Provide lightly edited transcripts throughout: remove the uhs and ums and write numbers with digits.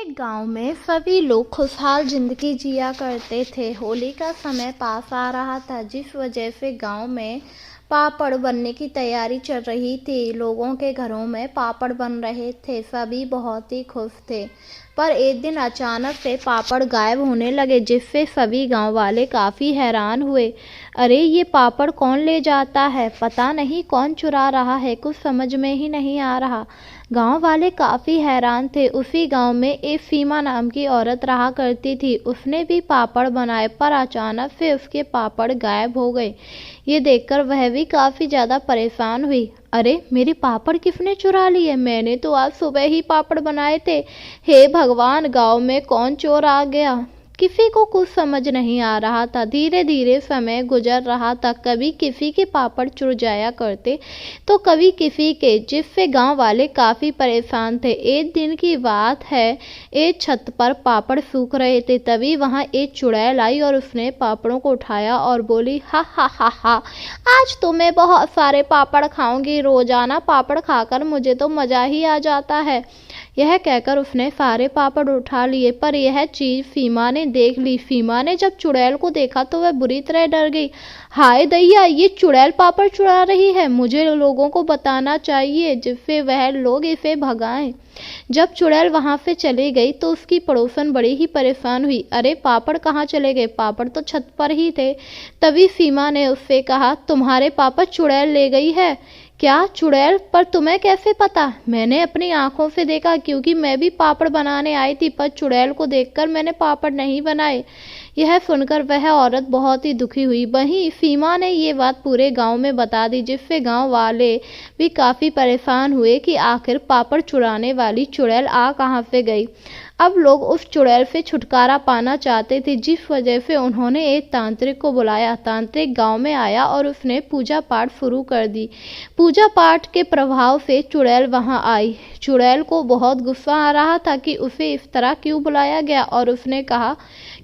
एक गांव में सभी लोग खुशहाल जिंदगी जिया करते थे। होली का समय पास आ रहा था, जिस वजह से गांव में पापड़ बनने की तैयारी चल रही थी। लोगों के घरों में पापड़ बन रहे थे, सभी बहुत ही खुश थे। पर एक दिन अचानक से पापड़ गायब होने लगे, जिससे सभी गांव वाले काफ़ी हैरान हुए। अरे ये पापड़ कौन ले जाता है, पता नहीं कौन चुरा रहा है, कुछ समझ में ही नहीं आ रहा। गांव वाले काफ़ी हैरान थे। उसी गांव में एक सीमा नाम की औरत रहा करती थी। उसने भी पापड़ बनाए, पर अचानक से उसके पापड़ गायब हो गए। ये देखकर वह भी काफ़ी ज़्यादा परेशान हुई। अरे मेरे पापड़ किसने चुरा लिए, मैंने तो आज सुबह ही पापड़ बनाए थे। हे भगवान, गांव में कौन चोर आ गया। किसी को कुछ समझ नहीं आ रहा था। धीरे धीरे समय गुजर रहा था। कभी किसी के पापड़ चुर जाया करते तो कभी किसी के, जिससे गांव वाले काफ़ी परेशान थे। एक दिन की बात है, एक छत पर पापड़ सूख रहे थे। तभी वहां एक चुड़ैल आई और उसने पापड़ों को उठाया और बोली, हा हा हा हा, आज तो मैं बहुत सारे पापड़ खाऊंगी। रोजाना पापड़ खाकर मुझे तो मज़ा ही आ जाता है। यह कहकर उसने सारे पापड़ उठा लिए। पर यह चीज़ सीमा ने देख ली। सीमा ने जब चुड़ैल को देखा तो वह बुरी तरह डर गई। हाय दैया, ये चुड़ैल पापड़ चुरा रही है, मुझे लोगों को बताना चाहिए, जिससे वह लोग इसे भगाएं। जब चुड़ैल वहां से चली गई तो उसकी पड़ोसन बड़ी ही परेशान हुई। अरे पापड़ कहाँ चले गए, पापड़ तो छत पर ही थे। तभी सीमा ने उससे कहा, तुम्हारे पापड़ चुड़ैल ले गई है क्या। चुड़ैल, पर तुम्हें कैसे पता। मैंने अपनी आंखों से देखा, क्योंकि मैं भी पापड़ बनाने आई थी, पर चुड़ैल को देखकर मैंने पापड़ नहीं बनाए। यह सुनकर वह औरत बहुत ही दुखी हुई। वहीं सीमा ने ये बात पूरे गांव में बता दी, जिससे गांव वाले भी काफ़ी परेशान हुए कि आखिर पापड़ चुराने वाली चुड़ैल आ कहाँ से गई। अब लोग उस चुड़ैल से छुटकारा पाना चाहते थे, जिस वजह से उन्होंने एक तांत्रिक को बुलाया। तांत्रिक गांव में आया और उसने पूजा पाठ शुरू कर दी। पूजा पाठ के प्रभाव से चुड़ैल वहां आई। चुड़ैल को बहुत गुस्सा आ रहा था कि उसे इस तरह क्यों बुलाया गया, और उसने कहा,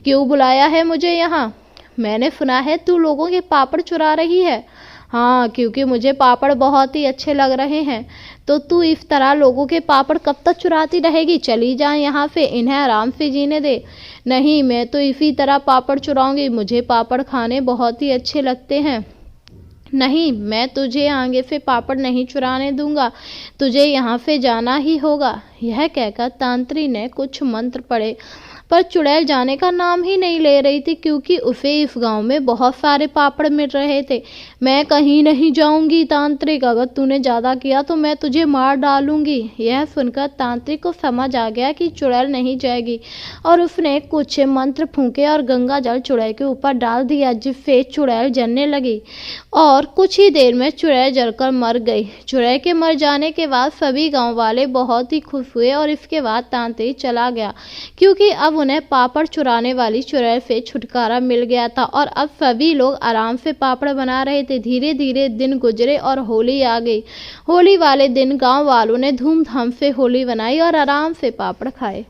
क्यों बुलाया है मुझे यहाँ। मैंने सुना है तू लोगों के पापड़ चुरा रही है। हाँ, क्योंकि मुझे पापड़ बहुत ही अच्छे लग रहे हैं। तो तू इस तरह लोगों के पापड़ कब तक चुराती रहेगी, चली जा यहाँ से, इन्हें आराम से जीने दे। नहीं, मैं तो इसी तरह पापड़ चुराऊंगी, मुझे पापड़ खाने बहुत ही अच्छे लगते हैं। नहीं, मैं तुझे आगे से पापड़ नहीं चुराने दूंगा, तुझे यहाँ से जाना ही होगा। यह कहकर तांत्री ने कुछ मंत्र पढ़े, पर चुड़ैल जाने का नाम ही नहीं ले रही थी, क्योंकि उसे इस गांव में बहुत सारे पापड़ मिल रहे थे। मैं कहीं नहीं जाऊंगी तांत्रिक, अगर तूने ज़्यादा किया तो मैं तुझे मार डालूंगी। यह सुनकर तांत्रिक को समझ आ गया कि चुड़ैल नहीं जाएगी, और उसने कुछ मंत्र फूंके और गंगा जल चुड़ैल के ऊपर डाल दिया, जिससे चुड़ैल जलने लगी। और कुछ ही देर में चुड़ैल जलकर मर गई। चुड़ैल के मर जाने के बाद सभी गाँव वाले बहुत ही खुश हुए, और इसके बाद तांत्रिक चला गया, क्योंकि अब उन्हें पापड़ चुराने वाली चुड़ैल से छुटकारा मिल गया था। और अब सभी लोग आराम से पापड़ बना रहे थे। धीरे धीरे दिन गुजरे और होली आ गई। होली वाले दिन गांव वालों ने धूमधाम से होली बनाई और आराम से पापड़ खाए।